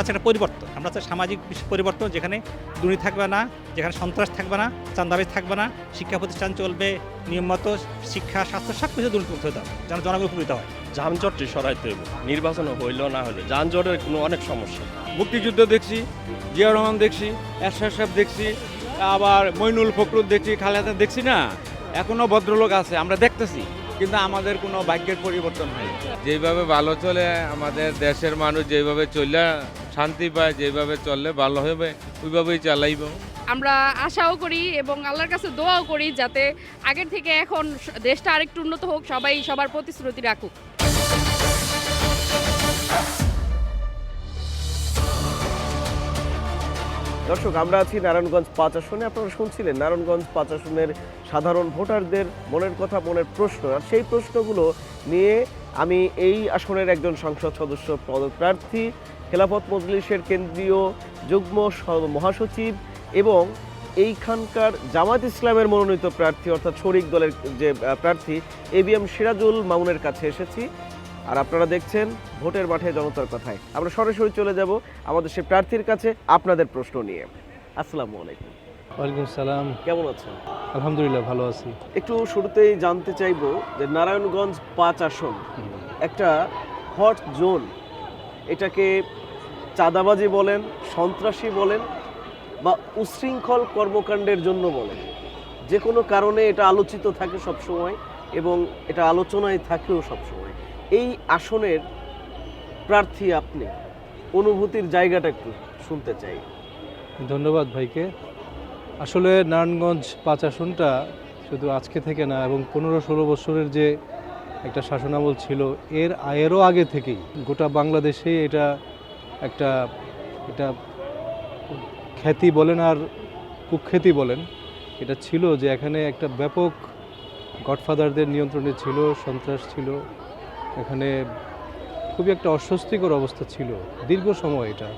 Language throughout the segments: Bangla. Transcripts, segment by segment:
চাই একটা পরিবর্তন, আমরা চাই সামাজিক পরিবর্তন, যেখানে দুর্নীতি থাকবে না, যেখানে সন্ত্রাস থাকবে না, চাঁদাবাজি থাকবে না, শিক্ষা প্রতিষ্ঠান চলবে নিয়মিত, শিক্ষা স্বাস্থ্য সব কিছু দুর্নীতিমুক্ত হতে হবে, যেন জনগণ উপকৃত হয়। যানজটটি সরাইতে হবে, নির্বাচন হইলেও না হলে যানজটের কোনো অনেক সমস্যা। মুক্তিযুদ্ধ দেখছি, জিয়া রহমান দেখছি, এরশাদ সাহেব দেখছি, আবার মইনুল ফখরুল দেখছি, খালেদা দেখছি না, এখনো ভদ্রলোক আছে, আমরা দেখতেছি, কিন্তু আমাদের কোনো ভাগ্যের পরিবর্তন হয়নি। যেভাবে ভালো চলে আমাদের দেশের মানুষ, যেভাবে চললে শান্তি পায়, যেভাবে চললে ভালো হবে ওইভাবেই চালাইব। আমরা আশাও করি এবং আল্লাহর কাছে দোয়াও করি যাতে আগের থেকে এখন দেশটা আরেকটু উন্নত হোক, সবাই সবার প্রতিশ্রুতি রাখুক। দর্শক, আমরা আছি নারায়ণগঞ্জ 5 আসনে। আপনারা শুনছিলেন নারায়ণগঞ্জ 5 আসনের সাধারণ ভোটারদের মনের কথা, মনের প্রশ্ন। আর সেই প্রশ্নগুলো নিয়ে আমি এই আসনের একজন সংসদ সদস্য পদপ্রার্থী, খেলাফত মজলিসের কেন্দ্রীয় যুগ্ম মহাসচিব এবং এইখানকার জামাত ইসলামের মনোনীত প্রার্থী অর্থাৎ শরিক দলের যে প্রার্থী ABM সিরাজুল মামুনের কাছে এসেছি। আর আপনারা দেখছেন ভোটের মাঠে জনতার কথায়। আমরা সরাসরি চলে যাব আমাদের সেই প্রার্থীর কাছে আপনাদের প্রশ্ন নিয়ে। আসসালামু আলাইকুম। ওয়ালাইকুম সালাম। কেমন আছেন? আলহামদুলিল্লাহ ভালো আছি। একটু শুরুতেই জানতে চাইবো যে নারায়ণগঞ্জ 5 আসন একটা হট জোন, এটাকে চাঁদাবাজি বলেন, সন্ত্রাসী বলেন বা উশৃঙ্খল কর্মকাণ্ডের জন্য বলেন, যে কোনো কারণে এটা আলোচিত থাকে সবসময় এবং এটা আলোচনায় থাকেও সবসময়। এই আসনের প্রার্থী আপনি, অনুভূতির জায়গাটা একটু শুনতে চাই। ধন্যবাদ ভাইকে। আসলে নারায়ণগঞ্জ 5 আসনটা শুধু আজকে থেকে না, এবং 15-16 বছরের যে একটা শাসনামল ছিল এরও আগে থেকেই গোটা বাংলাদেশে এটা খ্যাতি বলেন আর কুখ্যাতি বলেন, এটা ছিল যে এখানে একটা ব্যাপক গডফাদারদের নিয়ন্ত্রণে ছিল, সন্ত্রাস ছিল, এখানে খুবই একটা অস্বস্তিকর অবস্থা ছিল দীর্ঘ সময়। এটা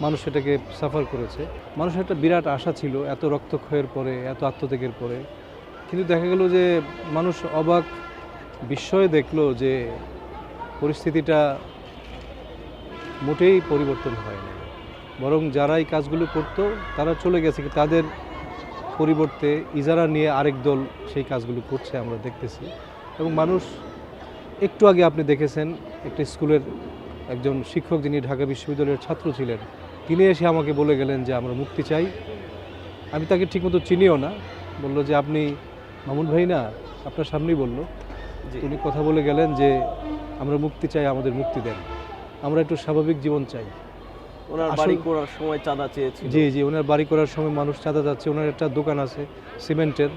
মানুষ এটাকে সাফার করেছে, মানুষের একটা বিরাট আশা ছিল এত রক্তক্ষয়ের পরে, এত আত্মত্যাগের পরে। কিন্তু দেখা গেল যে মানুষ অবাক বিস্ময়ে দেখলো যে পরিস্থিতিটা মোটেই পরিবর্তন হয় না, বরং যারা এই কাজগুলো করতো তারা চলে গেছে, তাদের পরিবর্তে ইজারা নিয়ে আরেক দল সেই কাজগুলো করছে আমরা দেখতেছি। এবং মানুষ, একটু আগে আপনি দেখেছেন একটা স্কুলের একজন শিক্ষক যিনি ঢাকা বিশ্ববিদ্যালয়ের ছাত্র ছিলেন, তিনি এসে আমাকে বলে গেলেন যে আমরা মুক্তি চাই। আমি তাকে ঠিকমতো চিনিও না, বললো যে আপনি মামুন ভাই না, আপনার সামনেই বললো। উনি কথা বলে গেলেন যে আমরা মুক্তি চাই, আমাদের মুক্তি দেন, আমরা একটু স্বাভাবিক জীবন চাই। ওনার বাড়ি করার সময় চাঁদা চেয়েছিল। জি, ওনার বাড়ি করার সময় মানুষ চাঁদা যাচ্ছে। ওনার একটা দোকান আছে সিমেন্টের,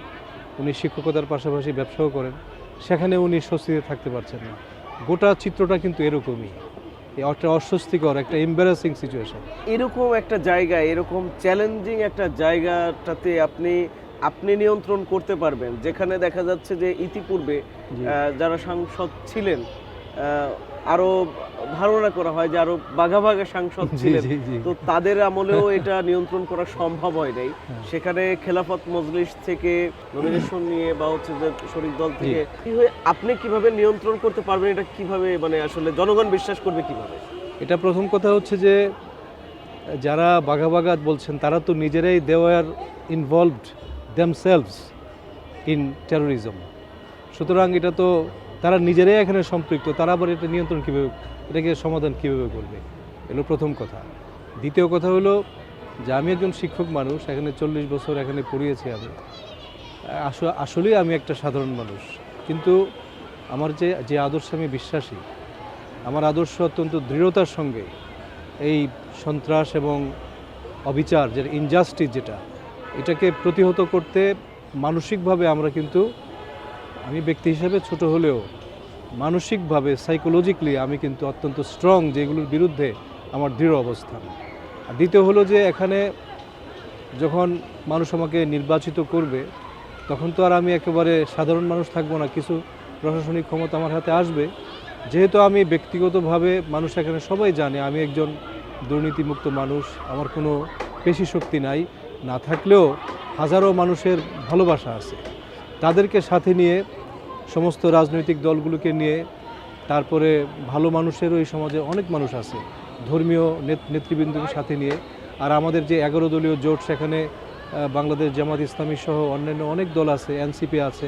উনি শিক্ষকতার পাশাপাশি ব্যবসাও করেন, সেখানে উনি স্বস্তিতে থাকতে পারছেন না। গোটা চিত্রটা কিন্তু এরকমই, একটা অস্বস্তিকর, একটা এম্বারাসিং সিচুয়েশন। এরকম একটা জায়গায়, এরকম চ্যালেঞ্জিং একটা জায়গাটাতে আপনি নিয়ন্ত্রণ করতে পারবেন, যেখানে দেখা যাচ্ছে যে ইতিপূর্বে যারা সাংসদ ছিলেন, আরো ধারণা করা হয় যে আরো বাঘা বাঘা সাংসদ ছিলেন, তো তাদের আমলেও এটা নিয়ন্ত্রণ করা সম্ভব হয় নাই। সেখানে খেলাফত মজলিস থেকে নমিনেশন নিয়ে বা হচ্ছে যে শরিক দল থেকে আপনি কিভাবে নিয়ন্ত্রণ করতে পারবেন, এটা কিভাবে, মানে আসলে জনগণ বিশ্বাস করবে কিভাবে? এটা প্রথম কথা হচ্ছে যে যারা বাঘা বাঘা বলছেন তারা তো নিজেরাই they were involved themselves in terrorism. সুতরাং এটা তো তারা নিজেরাই এখানে সম্পৃক্ত, তারা আবার এটা নিয়ন্ত্রণ কীভাবে, এটাকে সমাধান কীভাবে করবে, এগুলো প্রথম কথা। দ্বিতীয় কথা হলো যে আমি একজন শিক্ষক মানুষ, এখানে 40 বছর এখানে পড়িয়েছি আমি। আসলেই আমি একটা সাধারণ মানুষ, কিন্তু আমার যে আদর্শে আমি বিশ্বাসী, আমার আদর্শ অত্যন্ত দৃঢ়তার সঙ্গে এই সন্ত্রাস এবং অবিচার, যে ইনজাস্টিস, এটাকে প্রতিহত করতে মানসিকভাবে আমরা কিন্তু, আমি ব্যক্তি হিসেবে ছোট হলেও মানসিকভাবে সাইকোলজিক্যালি আমি কিন্তু অত্যন্ত স্ট্রং, যেগুলোর বিরুদ্ধে আমার দৃঢ় অবস্থান। আর দ্বিতীয় হলো যে এখানে যখন মানুষ আমাকে নির্বাচিত করবে, তখন তো আর আমি একেবারে সাধারণ মানুষ থাকবো না, কিছু প্রশাসনিক ক্ষমতা আমার হাতে আসবে। যেহেতু আমি ব্যক্তিগতভাবে, মানুষ এখানে সবাই জানে আমি একজন দুর্নীতিমুক্ত মানুষ, আমার কোনো পেশি শক্তি নাই, না থাকলেও হাজারো মানুষের ভালোবাসা আছে, তাদেরকে সাথে নিয়ে, সমস্ত রাজনৈতিক দলগুলোকে নিয়ে, তারপরে ভালো মানুষেরও এই সমাজে অনেক মানুষ আছে, ধর্মীয় নেতৃবৃন্দকে সাথে নিয়ে। আর আমাদের যে 11 দলীয় জোট, সেখানে বাংলাদেশ জামাত ইসলামী সহ অন্যান্য অনেক দল আছে, এনসিপি আছে,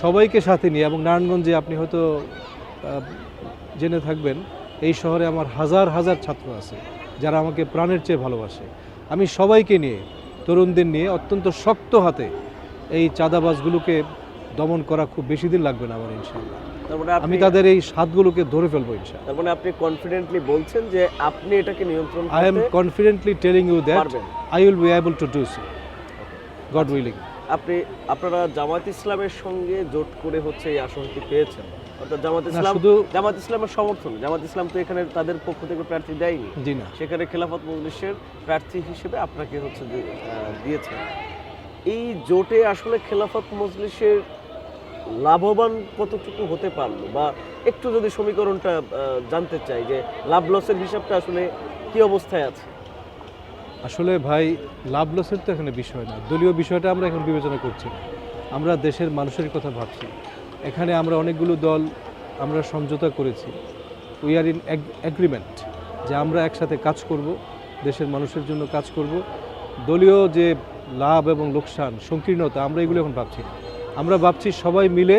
সবাইকে সাথে নিয়ে। এবং নারায়ণগঞ্জে আপনি হয়তো জেনে থাকবেন, এই শহরে আমার হাজার হাজার ছাত্র আছে যারা আমাকে প্রাণের চেয়ে ভালোবাসে। আমি সবাইকে নিয়ে, তরুণদের নিয়ে অত্যন্ত শক্ত হাতে এই চাঁদাবাজগুলোকে দমন করা খুব বেশি দিন লাগবে না আমার ইনশাআল্লাহ। তার মানে আমি তাদের এই স্বাদগুলোকে ধরে ফেলবো ইনশাআল্লাহ। তার মানে আপনি কনফিডেন্টলি বলছেন যে আপনি এটাকে নিয়ন্ত্রণ I am করতে confidently telling you that পারবেন। I will be able to do so, God willing. আপনারা জামাত ইসলামের সঙ্গে জোট করে হচ্ছে এই আসনটি পেয়েছেন, অর্থাৎ জামাত ইসলাম শুধু- জামাত ইসলামের সমর্থন, জামাত ইসলাম তো এখানে তাদের পক্ষ থেকে প্রার্থী দেয়নি, জি না, সেখানে খেলাফত মজলিসের প্রার্থী হিসেবে আপনাকে হচ্ছে দিয়েছেন। এই জোটে আসলে খেলাফত মজলিসের লাভবান কতটুকু হতে পারলো, বা একটু যদি সমীকরণটা জানতে চাই যে লাভ লসের হিসাবটা আসলে কি অবস্থায় আছে? আসলে ভাই লাভ লসের তো এখানে বিষয় না, দলীয় বিষয়টা আমরা এখন বিবেচনা করছি না, আমরা দেশের মানুষের কথা ভাবছি। এখানে আমরা অনেকগুলো দল আমরা সমঝোতা করেছি, উই আর ইন এগ্রিমেন্ট যে আমরা একসাথে কাজ করব, দেশের মানুষের জন্য কাজ করব। দলীয় যে লাভ এবং লোকসান, সংকীর্ণতা, আমরা এগুলো এখন ভাবছি না। আমরা ভাবছি সবাই মিলে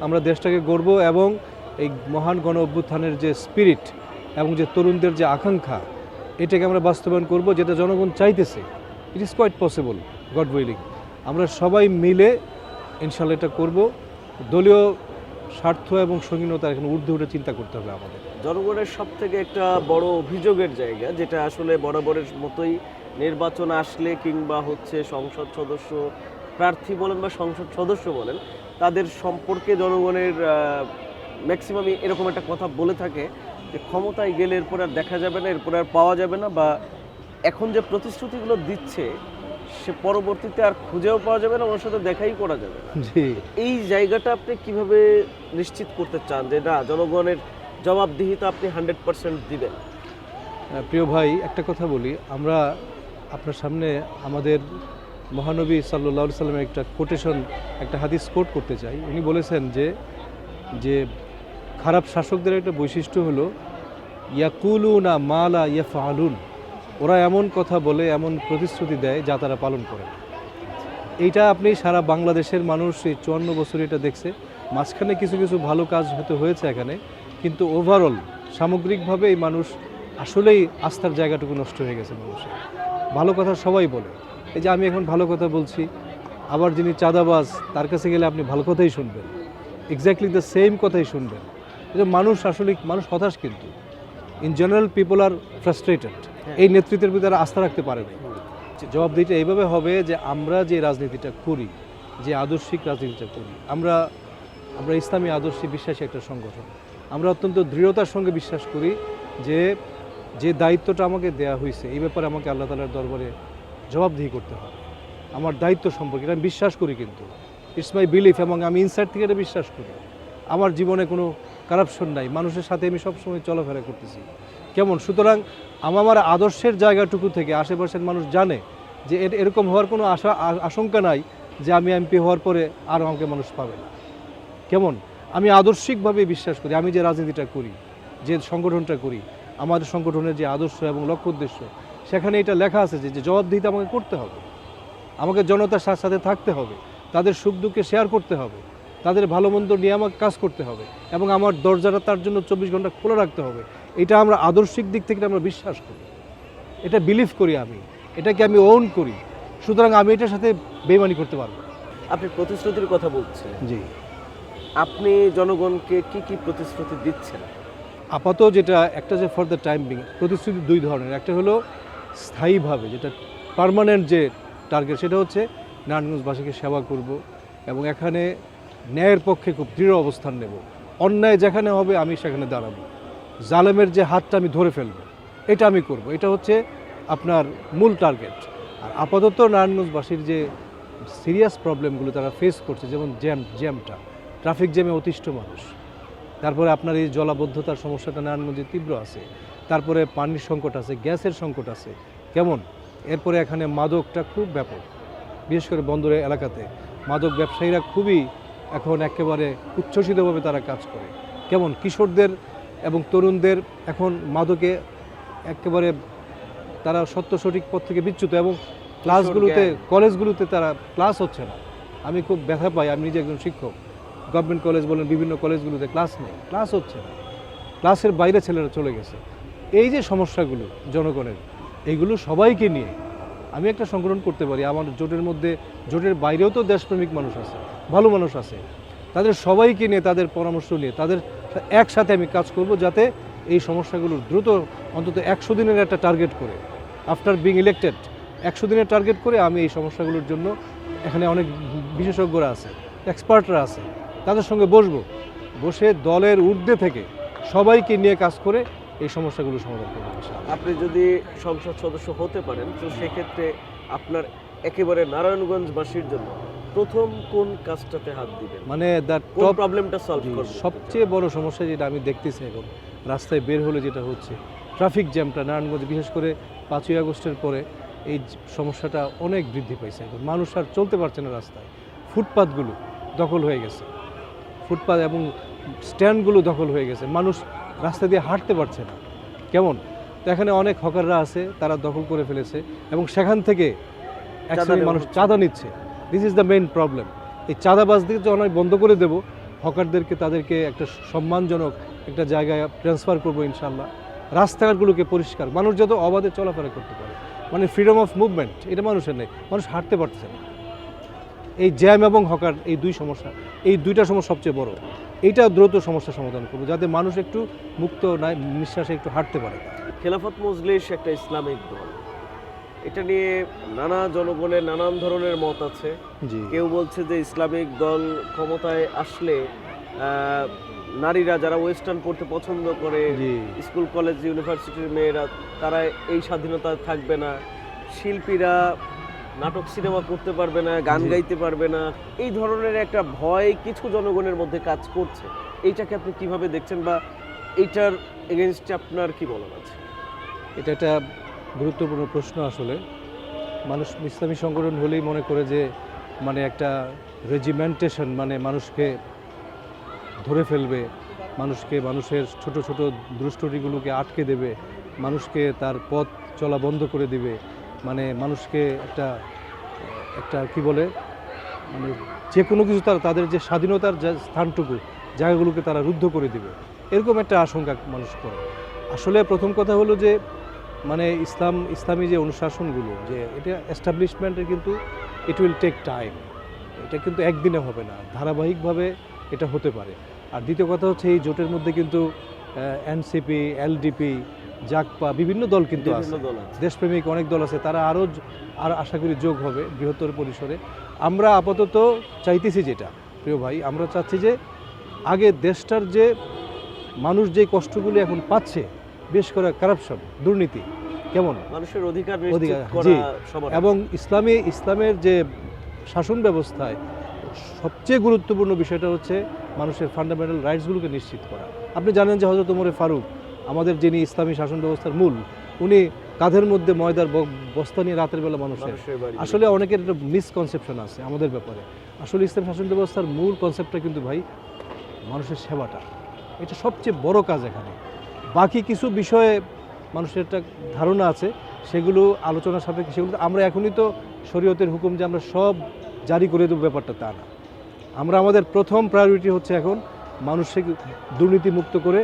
আমরা দেশটাকে গড়ব, এবং এই মহান গণ অভ্যুত্থানের যে স্পিরিট এবং যে তরুণদের যে আকাঙ্ক্ষা, এটাকে আমরা বাস্তবায়ন করব, যেটা জনগণ চাইতেছে। It is quite possible, God willing. আমরা সবাই মিলে ইনশাল্লাহ এটা করব। দলীয় স্বার্থ এবং সংকীর্ণতা এখানে ঊর্ধ্বে উঠে চিন্তা করতে হবে আমাদের। জনগণের সব থেকে একটা বড় অভিযোগের জায়গা, যেটা আসলে বরাবরের মতোই নির্বাচন আসলে কিংবা হচ্ছে সংসদ সদস্য প্রার্থী বলেন বা সংসদ সদস্য বলেন, তাদের সম্পর্কে জনগণের ম্যাক্সিমামই এরকম একটা কথা বলে থাকে যে ক্ষমতায় গেলে এরপর আর দেখা যাবে না, এরপর আর পাওয়া যাবে না, বা এখন যে প্রতিশ্রুতিগুলো দিচ্ছে সে পরবর্তীতে আর খুঁজেও পাওয়া যাবে না, ওর সাথে দেখাই করা যাবে না। জি, এই জায়গাটা আপনি কিভাবে নিশ্চিত করতে চান যে না, জনগণের জবাবদিহিতা আপনি 100% দিবেন? প্রিয় ভাই, একটা কথা বলি, আমরা আপনার সামনে আমাদের মহানবী সাল্লাল্লাহু আলাইহি সাল্লামের একটা কোটেশন, একটা হাদিস কোট করতে চাই। উনি বলেছেন যে খারাপ শাসকদের একটা বৈশিষ্ট্য হলো ইয়াকুলুনা মা লা ইয়াফআলুন, ওরা এমন কথা বলে, এমন প্রতিশ্রুতি দেয় যা তারা পালন করে না। এইটা আপনি সারা বাংলাদেশের মানুষ এই 54 বছর এটা দেখছে। মাঝখানে কিছু কিছু ভালো কাজ হয়েছে এখানে, কিন্তু ওভারঅল সামগ্রিকভাবে এই মানুষ আসলেই আস্থার জায়গাটুকু নষ্ট হয়ে গেছে মানুষের। ভালো কথা সবাই বলে, এই যে আমি এখন ভালো কথা বলছি, আবার যিনি চাঁদাবাজ তার কাছে গেলে আপনি ভালো কথাই শুনবেন, এক্স্যাক্টলি দ্য সেম কথাই শুনবেন। এই যে মানুষ হতাশ, কিন্তু in general people are frustrated. এই নেতৃত্বের প্রতি তারা আস্থা রাখতে পারে না। জবাবদিহিটা এইভাবে হবে যে আমরা যে রাজনীতিটা করি, যে আদর্শিক রাজনীতিটা করি, আমরা ইসলামী আদর্শে বিশ্বাসী একটা সংগঠন। আমরা অত্যন্ত দৃঢ়তার সঙ্গে বিশ্বাস করি যে দায়িত্বটা আমাকে দেয়া হয়েছে, এই ব্যাপারে আমাকে আল্লাহ তাআলার দরবারে জবাবদিহি করতে হবে। আমার দায়িত্ব সম্পর্কে আমি বিশ্বাস করি, কিন্তু ইটস মাই বিলিফ, এবং আমি ইনসাইড থেকে এটা বিশ্বাস করি। আমার জীবনে কোনো কারাপশন নাই, মানুষের সাথে আমি সবসময় চলাফেরা করতেছি কেমন। সুতরাং আমার আদর্শের জায়গাটুকু থেকে আশেপাশের মানুষ জানে যে এরকম হওয়ার কোনো আশঙ্কা নাই যে আমি এমপি হওয়ার পরে আর আমাকে মানুষ পাবে না। কেমন আমি আদর্শিকভাবে বিশ্বাস করি, আমি যে রাজনীতিটা করি, যে সংগঠনটা করি, আমাদের সংগঠনের যে আদর্শ এবং লক্ষ্য উদ্দেশ্য, সেখানে এটা লেখা আছে যে জবাবদিহিতা আমাকে করতে হবে, আমাকে জনতার সাথে থাকতে হবে, তাদের সুখ দুঃখে শেয়ার করতে হবে, তাদের ভালো মন্দ নিয়ে আমাকে কাজ করতে হবে, এবং আমার দরজাটা তার জন্য 24 ঘন্টা খোলা রাখতে হবে। এটা আমরা আদর্শিক দিক থেকে আমরা বিশ্বাস করি, এটা বিলিভ করি, আমি এটাকে আমি ওন করি। সুতরাং আমি এটার সাথে বেইমানি করতে পারবো। আপনি প্রতিশ্রুতির কথা বলছেন, জি, আপনি জনগণকে কি কি প্রতিশ্রুতি দিচ্ছেন? আপাতত যেটা একটা যে ফর দ্য টাইম বিং প্রতিশ্রুতি দুই ধরনের। একটা হলো স্থায়ীভাবে, যেটা পার্মানেন্ট যে টার্গেট, সেটা হচ্ছে নারায়ণগঞ্জবাসীকে সেবা করব, এবং এখানে ন্যায়ের পক্ষে খুব দৃঢ় অবস্থান নেব। অন্যায় যেখানে হবে আমি সেখানে দাঁড়াবো, জালেমের যে হাতটা আমি ধরে ফেলবো, এটা আমি করব। এটা হচ্ছে আপনার মূল টার্গেট। আর আপাতত নারায়ণগঞ্জবাসীর যে সিরিয়াস প্রবলেমগুলো তারা ফেস করছে, যেমন জ্যামটা, ট্রাফিক জ্যামে অতিষ্ঠ মানুষ, তারপরে আপনার এই জলাবদ্ধতার সমস্যাটা নারায়ণগঞ্জে তীব্র আছে, তারপরে পানির সংকট আছে, গ্যাসের সংকট আছে, কেমন এরপরে এখানে মাদকটা খুব ব্যাপক, বিশেষ করে বন্দরের এলাকাতে মাদক ব্যবসায়ীরা খুবই এখন একেবারে উচ্ছ্বসিতভাবে তারা কাজ করে, কেমন কিশোরদের এবং তরুণদের এখন মাদকে একেবারে তারা সত্য সঠিক পথ থেকে বিচ্যুত, এবং ক্লাসগুলোতে কলেজগুলোতে তারা ক্লাস হচ্ছে না। আমি খুব ব্যথা পাই, আমি নিজে একজন শিক্ষক, গভর্নমেন্ট কলেজ বলেন, বিভিন্ন কলেজগুলোতে ক্লাস নেই, ক্লাস হচ্ছে না, ক্লাসের বাইরে ছেলেরা চলে গেছে। এই যে সমস্যাগুলো জনগণের, এইগুলো সবাইকে নিয়ে আমি একটা সংগঠন করতে পারি। আমার জোটের মধ্যে, জোটের বাইরেও তো দেশপ্রেমিক মানুষ আছে, ভালো মানুষ আছে, তাদের সবাইকে নিয়ে, তাদের পরামর্শ নিয়ে, তাদের একসাথে আমি কাজ করব, যাতে এই সমস্যাগুলোর দ্রুত অন্তত 100 দিনের একটা টার্গেট করে, আফটার বিং ইলেক্টেড 100 দিনের টার্গেট করে আমি এই সমস্যাগুলোর জন্য, এখানে অনেক বিশেষজ্ঞরা আছে, এক্সপার্টরা আছে, তাদের সঙ্গে বসে দলের ঊর্ধ্বে থেকে সবাইকে নিয়ে কাজ করে এই সমস্যাগুলো সমাধান করবো। আপনি যদি সংসদ সদস্য হতে পারেন, তো সেক্ষেত্রে আপনার একেবারে নারায়ণগঞ্জবাসীর জন্য প্রথম কোন কাজটাতে হাত দিবেন, মানে কোন প্রবলেমটা সলভ করবেন? সবচেয়ে বড় সমস্যা যেটা আমি দেখতেছি এখন রাস্তায় বের হলে যেটা হচ্ছে, ট্রাফিক জ্যামটা নারায়ণগঞ্জে, বিশেষ করে 5ই আগস্টের পরে এই সমস্যাটা অনেক বৃদ্ধি পাইছে। এখন মানুষ আর চলতে পারছে না রাস্তায়, ফুটপাথগুলো দখল হয়ে গেছে, ফুটপাথ এবং স্ট্যান্ডগুলো দখল হয়ে গেছে, মানুষ রাস্তা দিয়ে হাঁটতে পারছে না। কেমন তো এখানে অনেক হকাররা আছে, তারা দখল করে ফেলেছে, এবং সেখান থেকে এক শ্রেণীর মানুষ চাঁদা নিচ্ছে। This is the main problem. এই চাঁদাবাজদের যখন আমি বন্ধ করে দেব, হকারদেরকে, তাদেরকে একটা সম্মানজনক একটা জায়গায় ট্রান্সফার করবো ইনশাল্লাহ। রাস্তাঘাটগুলোকে পরিষ্কার, মানুষ যত অবাধে চলাফেরা করতে পারে, মানে ফ্রিডম অফ মুভমেন্ট, এটা মানুষের নেই, মানুষ হাঁটতে পারছে না। এই জ্যাম এবং হকার, এই দুইটা সমস্যা সবচেয়ে বড়। এইটা দ্রুত সমস্যা সমাধান করবো, যাতে মানুষ একটু মুক্ত নিঃশ্বাসে একটু হাঁটতে পারে। খেলাফত মজলিস একটা ইসলামিক দল, এটা নিয়ে নানা জনগণের নানান ধরনের মত আছে। জি, কেউ বলছে যে ইসলামিক দল ক্ষমতায় আসলে নারীরা যারা ওয়েস্টার্ন পড়তে পছন্দ করে, জি, স্কুল কলেজ ইউনিভার্সিটির মেয়েরা, তারা এই স্বাধীনতা থাকবে না, শিল্পীরা নাটক সিনেমা করতে পারবে না, গান গাইতে পারবে না, এই ধরনের একটা ভয় কিছু জনগণের মধ্যে কাজ করছে। এইটাকে আপনি কিভাবে দেখছেন, বা এইটার এগেনস্টে আপনার কি বলার আছে? এটা একটা গুরুত্বপূর্ণ প্রশ্ন। আসলে মানুষ ইসলামী সংগঠন হলেই মনে করে যে মানে একটা রেজিমেন্টেশন, মানে মানুষকে ধরে ফেলবে, মানুষের ছোট ছোট দুষ্টটিগুলোকে আটকে দেবে, মানুষকে তার পথ চলা বন্ধ করে দিবে, মানে মানুষকে একটা কি বলে, মানে যে কোনো কিছু তাদের যে স্বাধীনতার স্থানটুকু, জায়গাগুলোকে তারা রুদ্ধ করে দিবে, এরকম একটা আশঙ্কা মানুষ করে। আসলে প্রথম কথা হলো যে মানে ইসলামী যে অনুশাসনগুলো, যে এটা এস্টাবলিশমেন্টের, কিন্তু ইট উইল টেক টাইম, এটা কিন্তু একদিনে হবে না, ধারাবাহিকভাবে এটা হতে পারে। আর দ্বিতীয় কথা হচ্ছে, এই জোটের মধ্যে কিন্তু এনসিপি, এলডিপি, জাকপা, বিভিন্ন দল কিন্তু আছে, দেশপ্রেমিক অনেক দল আছে, তারা আর আশা করি যোগ হবে বৃহত্তর পরিসরে। আমরা আপাতত চাইতেছি যেটা, প্রিয় ভাই, আমরা চাচ্ছি যে আগে দেশটার যে মানুষ যে কষ্টগুলো এখন পাচ্ছে, বেশ করে কারাপশন, দুর্নীতি, কেমন মানুষের অধিকার জি, এবং ইসলামের যে শাসন ব্যবস্থায় সবচেয়ে গুরুত্বপূর্ণ বিষয়টা হচ্ছে মানুষের ফান্ডামেন্টাল রাইটসগুলোকে নিশ্চিত করা। আপনি জানেন যে হযরত ওমর ফারুক, আমাদের যিনি ইসলামী শাসন ব্যবস্থার মূল, উনি কাঁধের মধ্যে ময়দার বস্তা নিয়ে রাতের বেলা মানুষের, আসলে অনেকের একটা মিসকনসেপশন আছে আমাদের ব্যাপারে। আসলে ইসলাম শাসন ব্যবস্থার মূল কনসেপ্টটা কিন্তু ভাই মানুষের সেবাটা, এটা সবচেয়ে বড় কাজ এখানে। বাকি কিছু বিষয়ে মানুষের একটা ধারণা আছে, সেগুলো আলোচনা সাপেক্ষে, সেগুলো আমরা এখনই তো শরীয়তের হুকুম যে আমরা সব জারি করে দেবো, ব্যাপারটা তা না। আমরা আমাদের প্রথম প্রায়োরিটি হচ্ছে এখন মানুষকে দুর্নীতিমুক্ত করে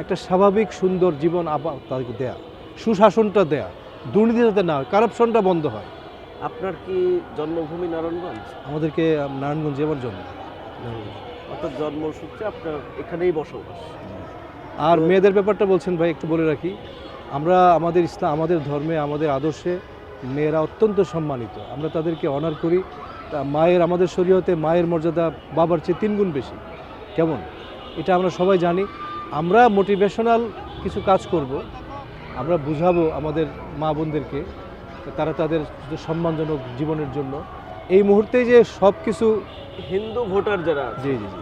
একটা স্বাভাবিক সুন্দর জীবন তাদেরকে দেয়া, সুশাসনটা দেয়া, দুর্নীতি যাতে না হয়, কারাপশনটা বন্ধ হয়। আপনার কি জন্মভূমি নারায়ণগঞ্জ? আমাদেরকে নারায়ণগঞ্জে আমার জন্ম, অর্থাৎ জন্মসূত্রে আপনার এখানেই বসবাস। আর মেয়েদের ব্যাপারটা বলছেন ভাই, একটু বলে রাখি, আমরা আমাদের ধর্মে, আমাদের আদর্শে মেয়েরা অত্যন্ত সম্মানিত, আমরা তাদেরকে অনার করি। মায়ের, আমাদের শরীয়তে মায়ের মর্যাদা বাবার চেয়ে 3 গুণ বেশি, কেমন, এটা আমরা সবাই জানি। আমরা মোটিভেশনাল কিছু কাজ করব, আমরা বুঝাবো আমাদের মা বোনদেরকে, তারা তাদের সম্মানজনক জীবনের জন্য এই মুহূর্তে যে সব কিছু। হিন্দু ভোটার যারা, জি জি জি,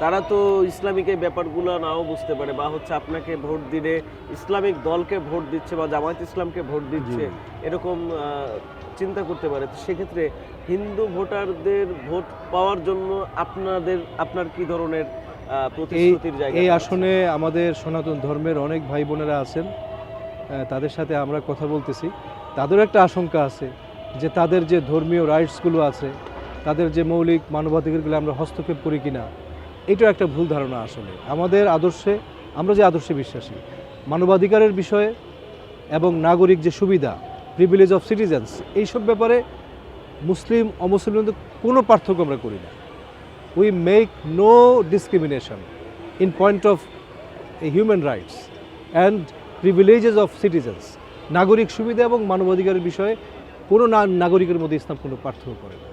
তারা তো ইসলামিক এই ব্যাপারগুলো নাও বুঝতে পারে, বা হচ্ছে আপনাকে ভোট দিলে ইসলামিক দলকে ভোট দিচ্ছে বা জামায়াত ইসলামকে ভোট দিচ্ছে, এরকম চিন্তা করতে পারে। তো সেক্ষেত্রে হিন্দু ভোটারদের ভোট পাওয়ার জন্য আপনার কি ধরনের প্রতিশ্রুতির জায়গা? এই আসনে আমাদের সনাতন ধর্মের অনেক ভাই বোনেরা আছেন, তাদের সাথে আমরা কথা বলতেছি, তাদেরও একটা আশঙ্কা আছে যে তাদের যে ধর্মীয় রাইটসগুলো আছে, তাদের যে মৌলিক মানবাধিকারগুলো আমরা হস্তক্ষেপ করি কিনা, এটাও একটা ভুল ধারণা। আসলে আমাদের আদর্শে, আমরা যে আদর্শে বিশ্বাসী, মানবাধিকারের বিষয়ে এবং নাগরিক যে সুবিধা, প্রিভিলেজ অফ সিটিজেন্স, এইসব ব্যাপারে মুসলিম অমুসলিমদের কোনো পার্থক্য আমরা করি না। We make no discrimination in point of human rights and privileges of citizens. নাগরিক সুবিধা এবং মানবাধিকারের বিষয়ে কোনো নাগরিকের মধ্যে ইসলাম কোনো পার্থক্য করে না।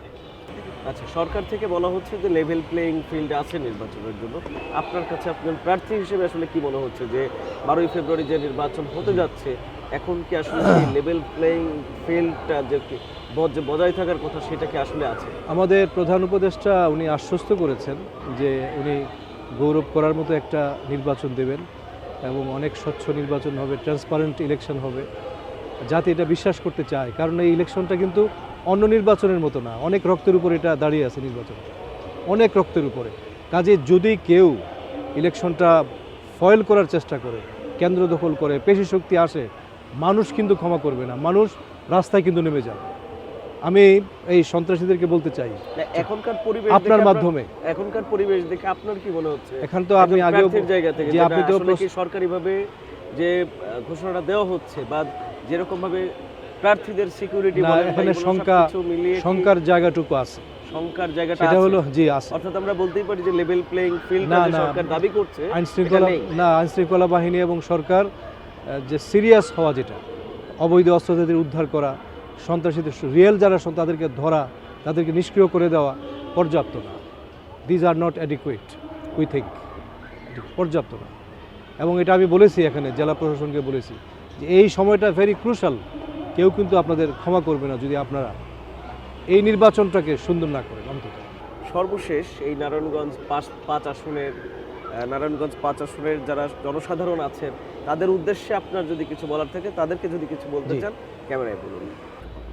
আচ্ছা, সরকার থেকে বলা হচ্ছে যে লেভেল প্লেইং ফিল্ড আছে নির্বাচনের জন্য। আপনার কাছে আপনার প্রার্থী হিসেবে আসলে কি মনে হচ্ছে যে 12ই ফেব্রুয়ারি যে নির্বাচন হতে যাচ্ছে, এখন কি আসলে সেই লেভেল প্লেইং ফিল্ডটা যে বজায় থাকার কথা, সেটা কি আসলে আছে? আমাদের প্রধান উপদেষ্টা উনি আশ্বস্ত করেছেন যে উনি গৌরব করার মতো একটা নির্বাচন দেবেন এবং অনেক স্বচ্ছ নির্বাচন হবে, ট্রান্সপারেন্ট ইলেকশন হবে, যাতে এটা বিশ্বাস করতে চায়। কারণ এই ইলেকশনটা কিন্তু অন্য নির্বাচনের মতো না, অনেক রক্তের উপরে এটা দাঁড়িয়ে আছে নির্বাচন, অনেক রক্তের উপরে। কাজে যদি কেউ ইলেকশনটা ফয়েল করার চেষ্টা করে, কেন্দ্র দখল করে, পেশি শক্তি আসে, মানুষ কিন্তু ক্ষমা করবে না, মানুষ রাস্তায় কিন্তু নেমে যাবে। আমি এই সন্ত্রাসীদেরকে বলতে চাই, এখনকার পরিবেশ আপনার মাধ্যমে, এখনকার পরিবেশ দেখে আপনার কি মনে হচ্ছে? এখন তো আমি আগেও জায়গা থেকে যে আপনি তো আসলে কি সরকারিভাবে যে ঘোষণাটা দেওয়া হচ্ছে বা যেরকম ভাবে প্রার্থীদের সিকিউরিটি না, এখানে শঙ্কার জায়গাটুকু আছে, শঙ্কার জায়গাটা সেটা আছে। হলো জি আছে। অর্থাৎ আমরা বলতেই পারি যে লেভেল প্লেইং ফিল্ড না, যে না, সরকার দাবি করছে, আইনশৃঙ্খলা এটা নেই। না, আইনশৃঙ্খলা বাহিনী এবং সরকার যে সিরিয়াস হওয়া, যেটা অবৈধ অস্ত্রধারীদের উদ্ধার করা, সন্ত্রাসীদের রিয়েল যারা তাদেরকে ধরা, তাদেরকে নিষ্ক্রিয় করে দেওয়া পর্যাপ্ত না। These are not adequate, we think পর্যাপ্ত না। এবং এটা আমি বলেছি, এখানে জেলা প্রশাসনকে বলেছি যে এই সময়টা ভেরি ক্রুশাল। কেউ কিন্তু আপনাদের ক্ষমা করবে না যদি আপনারা এই নির্বাচনটাকে সুন্দর না করেন। অন্তত সর্বশেষ এই নারায়ণগঞ্জ 5 আসনের যারা জনসাধারণ আছেন, তাদের উদ্দেশ্যে আপনার যদি কিছু বলার থাকে, তাদেরকে যদি কিছু বলতে জি। চান, ক্যামেরায় বলুন।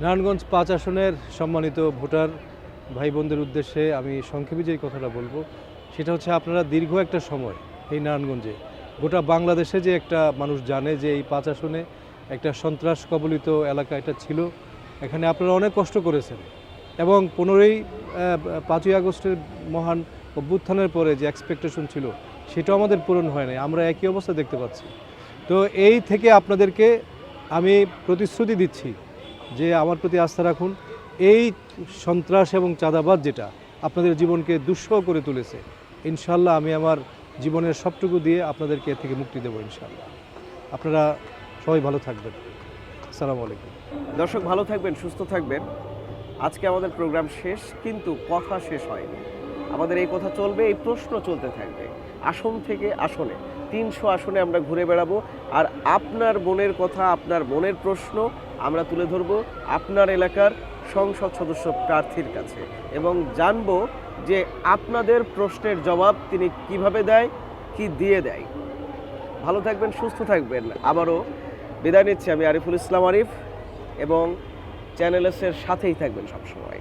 নারায়ণগঞ্জ 5 আসনের সম্মানিত ভোটার ভাই বোনদের উদ্দেশ্যে আমি সংক্ষেপে যে কথাটা বলবো, সেটা হচ্ছে আপনারা দীর্ঘ একটা সময় এই নারায়ণগঞ্জে, গোটা বাংলাদেশে যে একটা মানুষ জানে যে এই 5 আসনে একটা সন্ত্রাস কবলিত এলাকা এটা ছিল। এখানে আপনারা অনেক কষ্ট করেছেন এবং 5ই আগস্টের মহান অভ্যুত্থানের পরে যে এক্সপেকটেশন ছিল, সেটাও আমাদের পূরণ হয় নাই। আমরা একই অবস্থা দেখতে পাচ্ছি। তো এই থেকে আপনাদেরকে আমি প্রতিশ্রুতি দিচ্ছি যে আমার প্রতি আস্থা রাখুন। এই সন্ত্রাস এবং চাঁদাবাদ যেটা আপনাদের জীবনকে দুঃসহ করে তুলেছে, ইনশাল্লাহ আমি আমার জীবনের সবটুকু দিয়ে আপনাদেরকে এর থেকে মুক্তি দেবো ইনশাল্লাহ। আপনারা সবাই ভালো থাকবেন। আসসালামু আলাইকুম। দর্শক ভালো থাকবেন, সুস্থ থাকবেন। আজকে আমাদের প্রোগ্রাম শেষ, কিন্তু কথা শেষ হয়নি। আমাদের এই কথা চলবে, এই প্রশ্ন চলতে থাকবে। আসন থেকে আসনে 300 আসনে আমরা ঘুরে বেড়াবো, আর আপনার মনের কথা, আপনার মনের প্রশ্ন আমরা তুলে ধরবো আপনার এলাকার সংসদ সদস্য প্রার্থীর কাছে এবং জানবো যে আপনাদের প্রশ্নের জবাব তিনি কিভাবে দেয়, কি দিয়ে দেয়। ভালো থাকবেন, সুস্থ থাকবেন। আবারও বিদায় নিচ্ছি আমি আরিফুল ইসলাম আরিফ, এবং চ্যানেল এর সাথেই থাকবেন সবসময়।